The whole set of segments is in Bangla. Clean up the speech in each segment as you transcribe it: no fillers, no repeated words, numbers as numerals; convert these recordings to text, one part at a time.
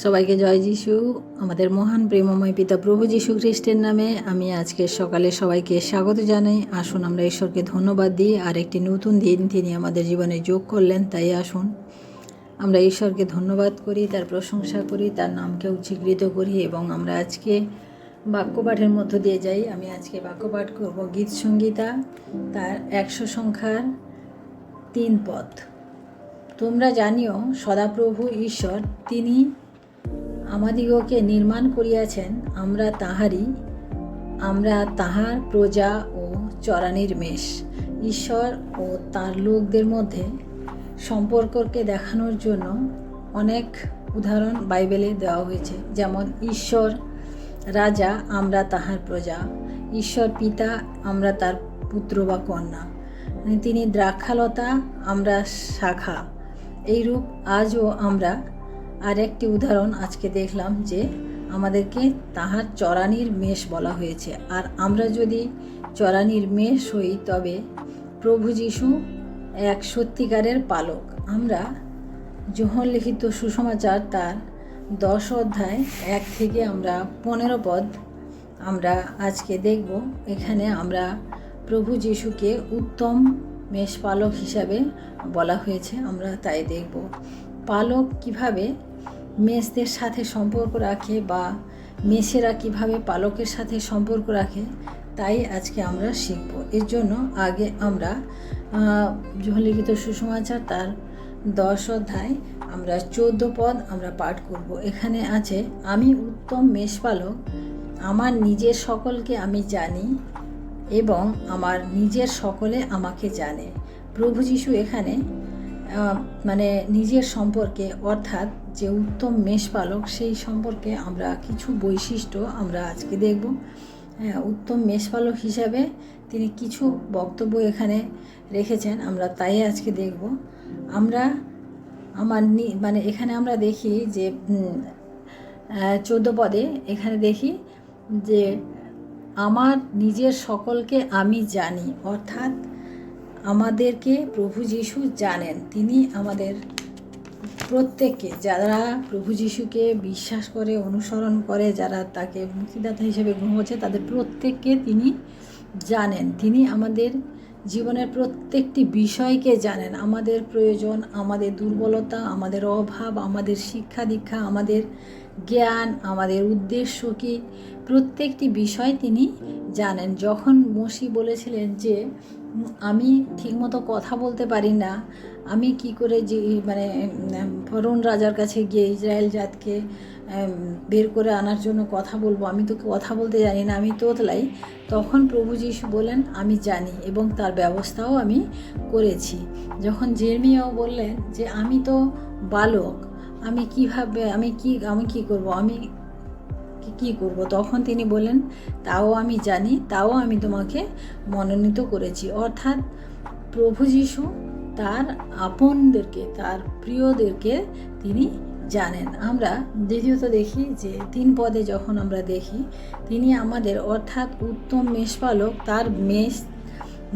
সবাইকে জয় যিশু। আমাদের মহান প্রেমময় পিতা প্রভু যীশু খ্রিস্টের নামে আমি আজকে সকালে সবাইকে স্বাগত জানাই। আসুন আমরা ঈশ্বরকে ধন্যবাদ দিই। আর একটি নতুন দিন তিনি আমাদের জীবনে যোগ করলেন, তাই আসুন আমরা ঈশ্বরকে ধন্যবাদ করি, তার প্রশংসা করি, তার নামকে উচ্চীকৃত করি এবং আমরা আজকে বাক্যপাঠের মধ্য দিয়ে যাই। আমি আজকে বাক্যপাঠ করব গীত সংগীতা তার 100 সংখ্যার 3 পদ। তোমরা জানিও সদাপ্রভু ঈশ্বর তিনি আমাদিগকে নির্মাণ করিয়াছেন, আমরা তাহার প্রজা ও চরানির মেষ। ঈশ্বর ও তার লোকদের মধ্যে সম্পর্ককে দেখানোর জন্য অনেক উদাহরণ বাইবেলে দেওয়া হয়েছে। যেমন ঈশ্বর রাজা, আমরা তাহার প্রজা। ঈশ্বর পিতা, আমরা তার পুত্র বা কন্যা। তিনি দ্রাক্ষালতা, আমরা শাখা। এইরূপ আজও আমরা আর একটি উদাহরণ আজকে দেখলাম যে আমাদেরকে তাহার চরানির মেষ বলা হয়েছে। আর আমরা যদি চরানির মেষ হই তবে প্রভু যীশু এক সত্যিকারের পালক। আমরা যোহন লিখিত সুসমাচার তার 10 অধ্যায় 1 থেকে আমরা 15 পদ আমরা আজকে দেখব। এখানে আমরা প্রভু যীশুকে উত্তম মেষপালক হিসাবে বলা হয়েছে, আমরা তাই দেখব। পালক কিভাবে মেষদের সাথে সম্পর্ক রাখে বা মেষেরা কিভাবে পালকের সাথে সম্পর্ক রাখে, তাই আজকে আমরা শিখব। এর জন্য আগে আমরা লিখিত সুসমাচার তার 10 অধ্যায় আমরা 14 পদ আমরা পাঠ করব। এখানে আছে, আমি উত্তম মেষপালক, আমার নিজের সকলকে আমি জানি এবং আমার নিজের সকলে আমাকে জানে। প্রভু যীশু এখানে নিজের সম্পর্কে, অর্থাৎ যে উত্তম মেষপালক সেই সম্পর্কে আমরা কিছু বৈশিষ্ট্য আমরা আজকে দেখব। উত্তম মেষপালক হিসাবে তিনি কিছু বক্তব্য এখানে রেখেছেন, আমরা তাই আজকে দেখব। এখানে আমরা দেখি যে 14 পদে এখানে দেখি যে আমার নিজের সকলকে আমি জানি, অর্থাৎ আমাদেরকে প্রভু যীশু জানেন। তিনি আমাদের প্রত্যেককে, যারা প্রভু যীশুকে বিশ্বাস করে, অনুসরণ করে, যারা তাকে মুক্তিদাতা হিসেবে গ্রহণ করছে, তাদের প্রত্যেককে তিনি জানেন। তিনি আমাদের জীবনের প্রত্যেকটি বিষয়কে জানেন। আমাদের প্রয়োজন, আমাদের দুর্বলতা, আমাদের অভাব, আমাদের শিক্ষা দীক্ষা, আমাদের জ্ঞান, আমাদের উদ্দেশ্য কি, প্রত্যেকটি বিষয় তিনি জানেন। যখন মসি বলেছিলেন যে আমি ঠিকমতো কথা বলতে পারি না, আমি কি করে যে ফরৌন রাজার কাছে গিয়ে ইসরায়েল জাতকে বের করে আনার জন্য কথা বলবো, আমি তো কথা বলতে জানি না, আমি তোতলাই। তখন প্রভু যীশু বলেন আমি জানি এবং তার ব্যবস্থাও আমি করেছি। যখন জেরেমিয়াও বললেন যে আমি তো বালক, আমি কি করব, তখন তিনি বলেন তাও আমি জানি, তাও আমি তোমাকে মনোনীত করেছি। অর্থাৎ প্রভু যীশু তার আপনদেরকে, তার প্রিয়দেরকে তিনি জানেন। আমরা দ্বিতীয়ত দেখি যে 3 পদে যখন আমরা দেখি তিনি আমাদের, অর্থাৎ উত্তম মেষপালক, তার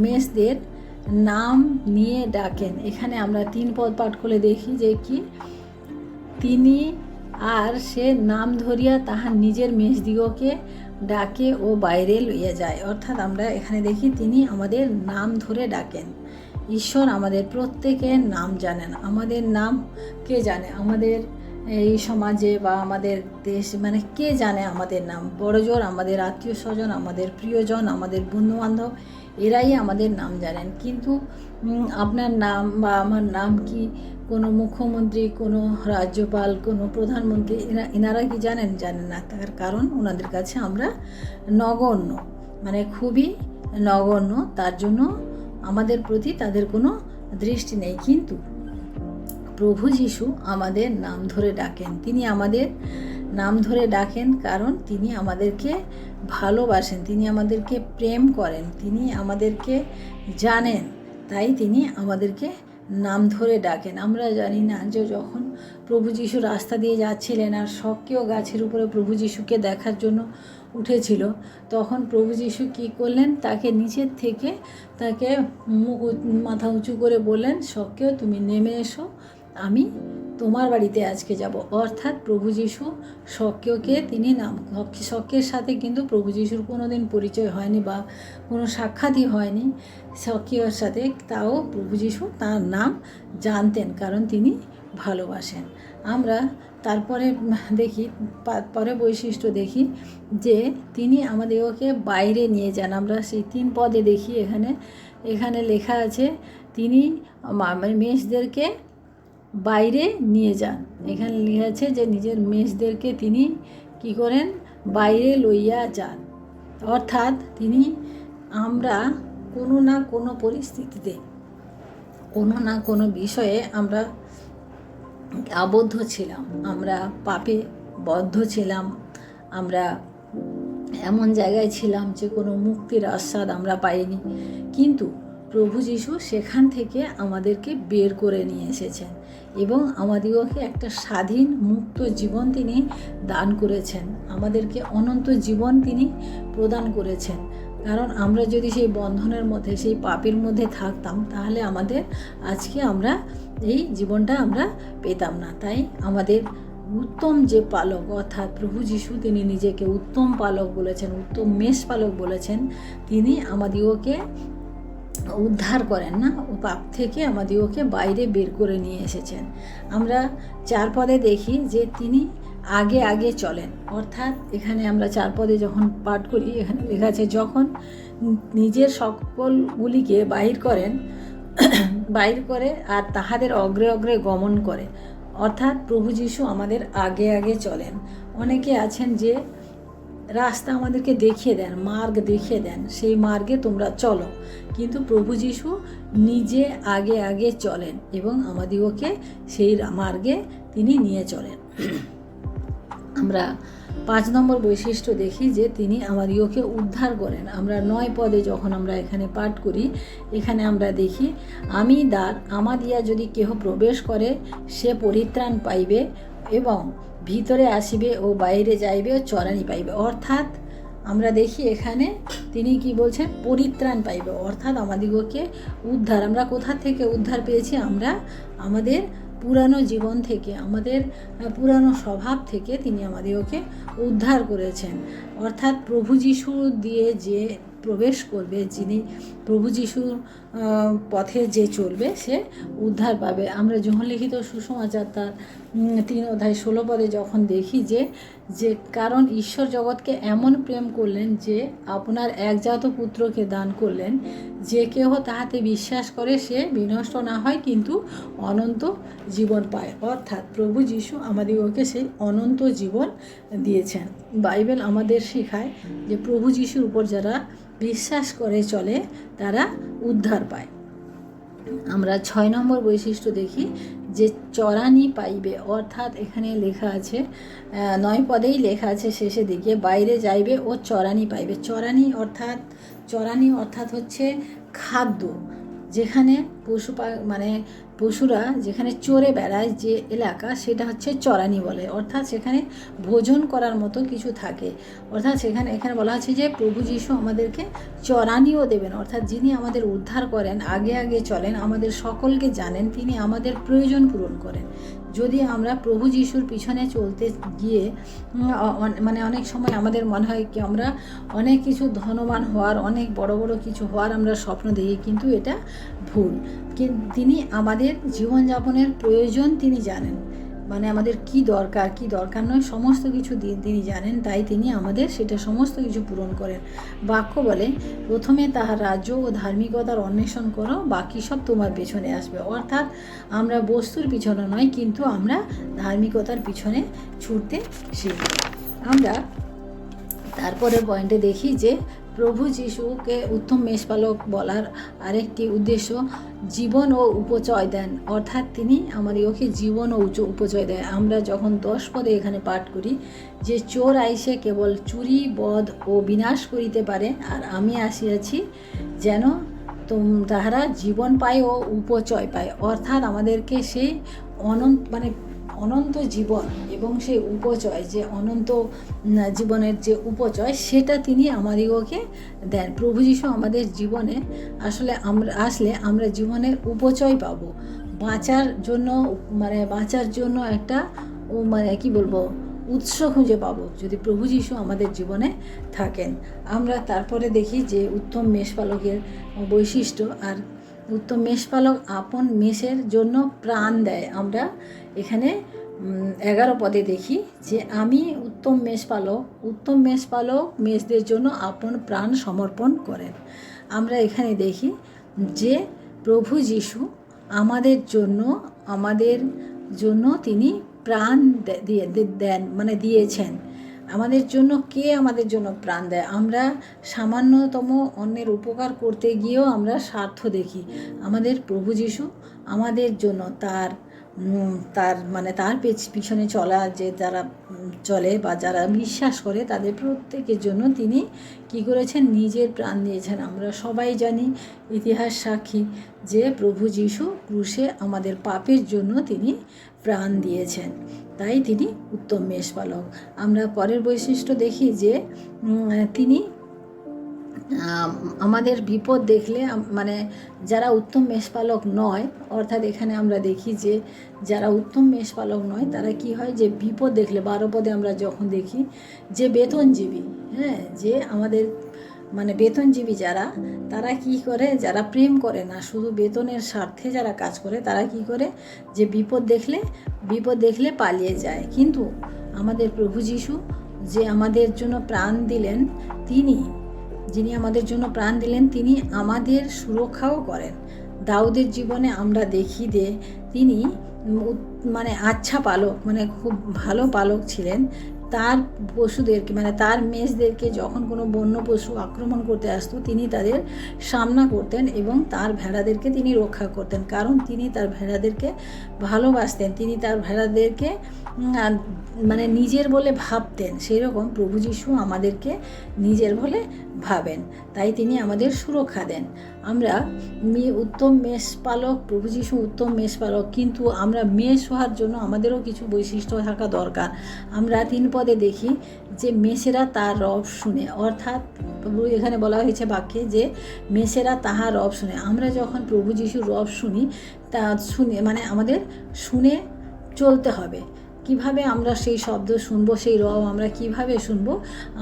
মেষদের নাম নিয়ে ডাকেন। এখানে আমরা 3 পদ পাঠ করে দেখি যে কি, তিনি আর সে নাম ধরিয়া তাহার নিজের মেষদিগকে ডাকে ও বাইরে লইয়া যায়। অর্থাৎ আমরা এখানে দেখি তিনি আমাদের নাম ধরে ডাকেন। ঈশ্বর আমাদের প্রত্যেকের নাম জানেন। আমাদের নাম কে জানে? আমাদের এই সমাজে বা আমাদের দেশ, কে জানে আমাদের নাম? বড়জোর আমাদের আত্মীয় স্বজন, আমাদের প্রিয়জন, আমাদের বন্ধুবান্ধব, এরাই আমাদের নাম জানেন। কিন্তু আপনার নাম বা আমার নাম কি কোনো মুখ্যমন্ত্রী, কোনো রাজ্যপাল, কোনো প্রধানমন্ত্রী, এনারা কি জানেন? জানেন না। তার কারণ ওনাদের কাছে আমরা নগণ্য, খুবই নগণ্য। তার জন্য আমাদের প্রতি তাদের কোনো দৃষ্টি নেই। কিন্তু প্রভু যীশু আমাদের নাম ধরে ডাকেন। তিনি আমাদের নাম ধরে ডাকেন কারণ তিনি আমাদেরকে ভালোবাসেন, তিনি আমাদেরকে প্রেম করেন, তিনি আমাদেরকে জানেন, তাই তিনি আমাদেরকে নাম ধরে ডাকেন। আমরা জানি না যে যখন প্রভু যীশু রাস্তা দিয়ে যাচ্ছিলেন আর শোকেও গাছের উপরে প্রভু যীশুকে দেখার জন্য উঠেছিল, তখন প্রভু যীশু কী করলেন? তাকে নিচের থেকে তাকে মাথা উঁচু করে বললেন, শোকেও তুমি নেমে এসো, আমি তোমার বাড়িতে আজকে যাব। অর্থাৎ প্রভু যীশু শক্যকে তিনি নাম, শক্যের সাথে কিন্তু প্রভু যীশুর কোনো দিন পরিচয় হয়নি বা কোনো সাক্ষাৎই হয়নি শক্যের সাথে, তাও প্রভু যীশু তার নাম জানতেন, কারণ তিনি ভালোবাসেন। আমরা তারপরে দেখি, পরে বৈশিষ্ট্য দেখি যে তিনি আমাদেরকে বাইরে নিয়ে যান। আমরা সেই 3 পদে দেখি, এখানে লেখা আছে তিনি মেষদেরকে বাইরে নিয়ে যান। এখানে লেখা আছে যে নিজের মেষদেরকে তিনি কি করেন, বাইরে লইয়া যান। অর্থাৎ তিনি, আমরা কোনো না কোনো পরিস্থিতিতে, কোনো না কোনো বিষয়ে আমরা আবদ্ধ ছিলাম, আমরা পাপে বদ্ধ ছিলাম, আমরা এমন জায়গায় ছিলাম যে কোনো মুক্তির আস্বাদ আমরা পাইনি, কিন্তু প্রভু যীশু সেখান থেকে আমাদেরকে বের করে নিয়ে এসেছেন এবং আমাদেরকে একটা স্বাধীন মুক্ত জীবন তিনি দান করেছেন, আমাদেরকে অনন্ত জীবন তিনি প্রদান করেছেন। কারণ আমরা যদি সেই বন্ধনের মধ্যে, সেই পাপের মধ্যে থাকতাম, তাহলে আমাদের আজকে আমরা এই জীবনটা আমরা পেতাম না। তাই আমাদের উত্তম যে পালক, অর্থাৎ প্রভু যীশু তিনি নিজেকে উত্তম পালক বলেছেন, উত্তম মেষ পালক বলেছেন। তিনি আমাদিওকে উদ্ধার করেন না, ও পাপ থেকে আমাদিওকে বাইরে বের করে নিয়ে এসেছেন। আমরা 4 পদে দেখি যে তিনি আগে আগে চলেন। অর্থাৎ এখানে আমরা 4 পদে যখন পাঠ করি, এখানে লেখা আছে যখন নিজের সকলগুলিকে বাহির করে আর তাহাদের অগ্রে অগ্রে গমন করে। অর্থাৎ প্রভু যীশু আমাদের আগে আগে চলেন। অনেকে আছেন যে রাস্তা আমাদেরকে দেখিয়ে দেন, মার্গ দেখিয়ে দেন, সেই মার্গে তোমরা চলো, কিন্তু প্রভু যীশু নিজে আগে আগে চলেন এবং আমাদিগকে সেই মার্গে তিনি নিয়ে চলেন। আমরা 5 নম্বর বৈশিষ্ট্য দেখি যে তিনি আমাদিগকে উদ্ধার করেন। আমরা 9 পদে যখন আমরা এখানে পাঠ করি, এখানে আমরা দেখি আমি দ্বার, আমাদিয়া যদি কেহ প্রবেশ করে সে পরিত্রাণ পাইবে এবং ভিতরে আসিবে ও বাইরে যাইবে ও চরানি পাইবে। অর্থাৎ আমরা দেখি এখানে তিনি কি বলছেন, পরিত্রাণ পাইবে, অর্থাৎ আমাদিগকে উদ্ধার। আমরা কোথা থেকে উদ্ধার পেয়েছি? আমরা আমাদের পুরানো জীবন থেকে, আমাদের পুরানো স্বভাব থেকে তিনি আমাদেরকে উদ্ধার করেছেন। অর্থাৎ প্রভু যিশু দিয়ে যে প্রবেশ করবে, যিনি প্রভু যিশুর পথে যে চলবে সে উদ্ধার পাবে। আমরা যোহন লিখিত সুসমাচার তার 3 অধ্যায় 16 পদে যখন দেখি যে কারণ ঈশ্বর জগৎকে এমন প্রেম করলেন যে আপনার একজাত পুত্রকে দান করলেন, যে কেহ তাহাতে বিশ্বাস করে সে বিনষ্ট না হয় কিন্তু অনন্ত জীবন পায়। অর্থাৎ প্রভু যীশু আমাদেরকে সেই অনন্ত জীবন দিয়েছেন। বাইবেল আমাদের শেখায় যে প্রভু যীশুর উপর যারা বিশ্বাস করে চলে তারা উদ্ধার পায়। আমরা 6 নম্বর বৈশিষ্ট্য দেখি যে চরানি পাইবে। অর্থাৎ এখানে লেখা আছে 9 পদেই লেখা আছে শেষের দিকে, বাইরে যাইবে ও চরানি পাইবে। চরানি অর্থাৎ হচ্ছে খাদ্য, যেখানে পশুরা যেখানে চরে বেড়ায় যে এলাকা, সেটা হচ্ছে চরানি বলে। অর্থাৎ সেখানে ভোজন করার মতো কিছু থাকে। অর্থাৎ এখানে বলা আছে যে প্রভু যীশু আমাদেরকে চরানিও দেবেন। অর্থাৎ যিনি আমাদের উদ্ধার করেন, আগে আগে চলেন, আমাদের সকলকে জানেন, তিনি আমাদের প্রয়োজন পূরণ করেন। যদি আমরা প্রভু যীশুর পিছনে চলতে গিয়ে অনেক সময় আমাদের মনে হয় কি আমরা অনেক কিছু ধনবান হওয়ার, অনেক বড় বড় কিছু হওয়ার আমরা স্বপ্ন দেখি, কিন্তু এটা ভুল। তিনি আমাদের জীবনযাপনের প্রয়োজন তিনি জানেন, আমাদের কি দরকার নয় সমস্ত কিছু তিনি জানেন। তাই তিনি আমাদের সেটা সমস্ত কিছু পূরণ করেন। বাক্য বলে প্রথমে তাহার রাজ্য ও ধার্মিকতার অন্বেষণ করো, বাকি সব তোমার পেছনে আসবে। অর্থাৎ আমরা বস্তুর পিছনে নয়, কিন্তু আমরা ধার্মিকতার পিছনে ছুটতে শিখব। আমরা তারপরের পয়েন্টে দেখি যে প্রভু যীশুকে উত্তম মেষপালক বলার আরেকটি উদ্দেশ্য জীবন ও উপচয় দেন। অর্থাৎ তিনি আমাদেরকে জীবন ও উপচয় দেন। আমরা যখন 10 পদে এখানে পাঠ করি যে চোর আইসে কেবল চুরি, বধ ও বিনাশ করিতে পারে, আর আমি আসিয়াছি যেন তাহারা জীবন পায় ও উপচয় পায়। অর্থাৎ আমাদেরকে সেই অনন্ত জীবন এবং সেই উপচয়, যে অনন্ত জীবনের যে উপচয়, সেটা তিনি আমাদিগকে দেন। প্রভু যীশু আমাদের জীবনে আসলে আমরা জীবনের উপচয় পাবো, বাঁচার জন্য একটা কি বলবো উৎস খুঁজে পাবো যদি প্রভু যীশু আমাদের জীবনে থাকেন। আমরা তারপরে দেখি যে উত্তম মেষপালকের বৈশিষ্ট্য। আর উত্তম মেষপালক আপন মেষের জন্য প্রাণ দেয়। আমরা এখানে 11 পদে দেখি যে আমি উত্তম মেষপালক মেষদের জন্য আপন প্রাণ সমর্পণ করেন। আমরা এখানে দেখি যে প্রভু যীশু আমাদের জন্য তিনি প্রাণ দেন, দিয়েছেন। আমাদের জন্য প্রাণ দেয়। আমরা সামান্যতম অন্যের উপকার করতে গিয়েও আমরা স্বার্থ দেখি। আমাদের প্রভু যীশু আমাদের জন্য তার পিছনে যারা চলে বা যারা বিশ্বাস করে তাদের প্রত্যেকের জন্য তিনি কি করেছেন, নিজের প্রাণ দিয়েছেন। আমরা সবাই জানি, ইতিহাস সাক্ষী যে প্রভু যীশু ক্রুশে আমাদের পাপের জন্য তিনি প্রাণ দিয়েছেন। তাই তিনি উত্তম মেষপালক। আমরা পরের বৈশিষ্ট্য দেখি যে তিনি আমাদের বিপদ দেখলে যারা উত্তম মেষপালক নয়, অর্থাৎ এখানে আমরা দেখি যে যারা উত্তম মেষপালক নয় তারা কি হয়, যে বিপদ দেখলে 12 পদে আমরা যখন দেখি যে বেতনজীবী, যে আমাদের বেতনজীবী তারা কি করে, যারা প্রেম করে না, শুধু বেতনের স্বার্থে যারা কাজ করে, তারা কি করে, যে বিপদ দেখলে পালিয়ে যায়। কিন্তু আমাদের প্রভু যীশু যে আমাদের জন্য প্রাণ দিলেন, যিনি আমাদের জন্য প্রাণ দিলেন, তিনি আমাদের সুরক্ষাও করেন। দাউদের জীবনে আমরা দেখি যে তিনি আচ্ছা পালক, খুব ভালো পালক ছিলেন। তার পশুদেরকে তার মেষদেরকে যখন কোনো বন্য পশু আক্রমণ করতে আসতো, তিনি তাদের সামনা করতেন এবং তার ভেড়াদেরকে তিনি রক্ষা করতেন, কারণ তিনি তার ভেড়াদেরকে ভালোবাসতেন। তিনি তার ভেড়াদেরকে নিজের বলে ভাবতেন। সেই রকম প্রভু যীশু আমাদেরকে নিজের বলে ভাবেন, তাই তিনি আমাদের সুরক্ষা দেন। আমরা উত্তম মেষপালক, প্রভু যীশু উত্তম মেষপালক, কিন্তু আমরা মেষ হওয়ার জন্য আমাদেরও কিছু বৈশিষ্ট্য থাকা দরকার। আমরা 3 পদে দেখি যে মেষেরা তার রব শুনে, অর্থাৎ এখানে বলা হয়েছে বাক্যে যে মেষেরা তাহার রব শুনে। আমরা যখন প্রভু যীশুর রব শুনি, তা আমাদের শুনে চলতে হবে। কিভাবে আমরা সেই শব্দ শুনবো, সেই রব আমরা কিভাবে শুনবো,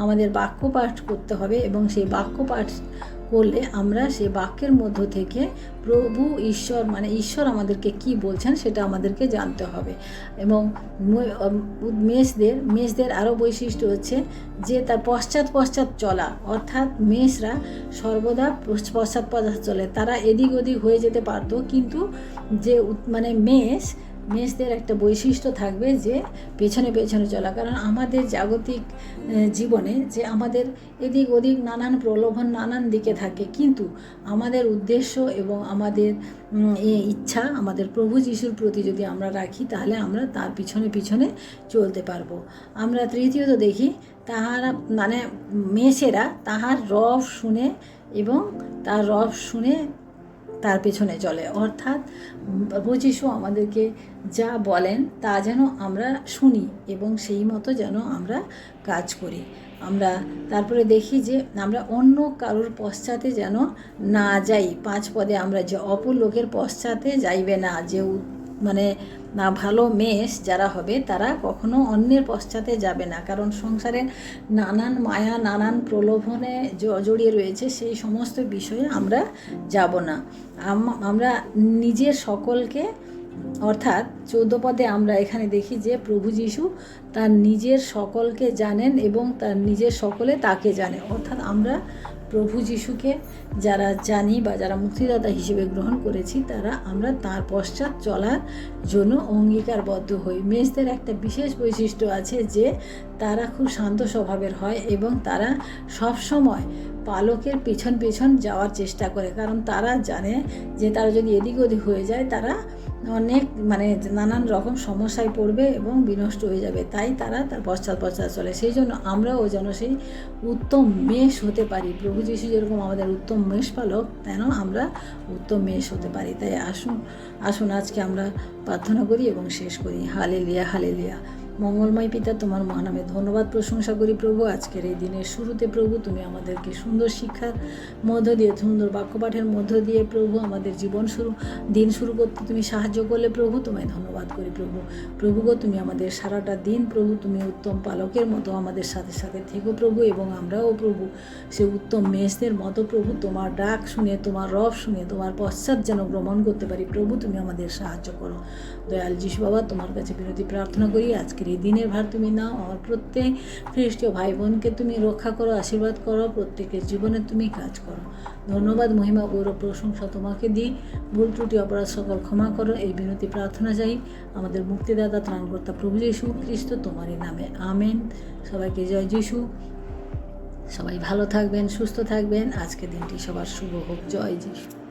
আমাদের বাক্য পাঠ করতে হবে এবং সেই বাক্য পাঠ করলে আমরা সেই বাক্যের মধ্য থেকে প্রভু ঈশ্বর আমাদেরকে কি বলছেন সেটা আমাদেরকে জানতে হবে। এবং মেষদের আরও বৈশিষ্ট্য হচ্ছে যে তার পশ্চাৎ চলা, অর্থাৎ মেষরা সর্বদা পশ্চাৎ চলে। তারা এদিক ওদিক হয়ে যেতে পারতো, কিন্তু যে মেষদের একটা বৈশিষ্ট্য থাকবে যে পেছনে চলা। কারণ আমাদের জাগতিক জীবনে যে আমাদের এদিক ওদিক নানান প্রলোভন নানান দিকে থাকে, কিন্তু আমাদের উদ্দেশ্য এবং আমাদের ইচ্ছা আমাদের প্রভু যীশুর প্রতি যদি আমরা রাখি, তাহলে আমরা তার পিছনে চলতে পারবো। আমরা তৃতীয়ত দেখি তাহারা মেষেরা তাহার রব শুনে এবং তার রব শুনে তার পেছনে চলে, অর্থাৎ প্রভু যীশু আমাদেরকে যা বলেন তা যেন আমরা শুনি এবং সেই মতো যেন আমরা কাজ করি। আমরা তারপরে দেখি যে আমরা অন্য কারোর পশ্চাতে যেন না যাই। 5 পদে আমরা যে অপর লোকের পশ্চাতে যাইবে না, যে ভালো মেষ যারা হবে তারা কখনো অন্যের পশ্চাতে যাবে না, কারণ সংসারে নানান মায়া নানান প্রলোভনে জড়িয়ে রয়েছে, সেই সমস্ত বিষয়ে আমরা যাব না। আমরা নিজের সকলকে, অর্থাৎ 14 পদে আমরা এখানে দেখি যে প্রভু যীশু তার নিজের সকলকে জানেন এবং তার নিজের সকলে তাকে জানে, অর্থাৎ আমরা প্রভু যীশুকে যারা জানি বা যারা মুক্তিদাতা হিসেবে গ্রহণ করেছি, আমরা তার পশ্চাৎ চলার জন্য অঙ্গীকারবদ্ধ হই। মেষদের একটা বিশেষ বৈশিষ্ট্য আছে যে তারা খুব শান্ত স্বভাবের হয় এবং তারা সবসময় পালকের পেছন যাওয়ার চেষ্টা করে, কারণ তারা জানে যে তারা যদি এদিক ওদিক হয়ে যায় তারা অনেক নানান রকম সমস্যায় পড়বে এবং বিনষ্ট হয়ে যাবে, তাই তারা তার পশ্চাৎ চলে। সেই জন্য আমরাও যেন সেই উত্তম মেষ হতে পারি। প্রভু যীশু যেরকম আমাদের উত্তম মেষপালক, যেন আমরা উত্তম মেষ হতে পারি। তাই আসুন আজকে আমরা প্রার্থনা করি এবং শেষ করি। হালেলুয়া। মঙ্গলময় পিতা, তোমার মহানামে ধন্যবাদ প্রশংসা করি প্রভু। আজকের এই দিনের শুরুতে প্রভু তুমি আমাদেরকে সুন্দর শিক্ষার মধ্য দিয়ে, সুন্দর বাক্যপাঠের মধ্য দিয়ে প্রভু আমাদের দিন শুরু করতে তুমি সাহায্য করলে প্রভু। তোমায় ধন্যবাদ করি প্রভু। প্রভু গো, তুমি আমাদের সারাটা দিন প্রভু তুমি উত্তম পালকের মতো আমাদের সাথে সাথে থেকো প্রভু, এবং আমরাও প্রভু সে উত্তম মেষদের মতো প্রভু তোমার ডাক শুনে, তোমার রব শুনে, তোমার পশ্চাৎ যেন ভ্রমণ করতে পারি প্রভু। তুমি আমাদের সাহায্য করো দয়াল যিশু বাবা। তোমার কাছে বিনতি প্রার্থনা করি, আজকের এই দিনের ভার তুমি নাও। আমার প্রত্যেক খ্রিস্টীয় ভাই বোনকে তুমি রক্ষা করো, আশীর্বাদ করো, প্রত্যেকের জীবনে তুমি কাজ করো। ধন্যবাদ, মহিমা, গৌরব, প্রশংসা তোমাকে দিই। ভুল ত্রুটি অপরাধ সকল ক্ষমা করো, এই বিনতি প্রার্থনা চাই আমাদের মুক্তিদাতা ত্রাণকর্তা প্রভু যীশু খ্রিস্ট তোমারই নামে, আমেন। সবাইকে জয় যিশু। সবাই ভালো থাকবেন, সুস্থ থাকবেন। আজকের দিনটি সবার শুভ হোক। জয় যিশু।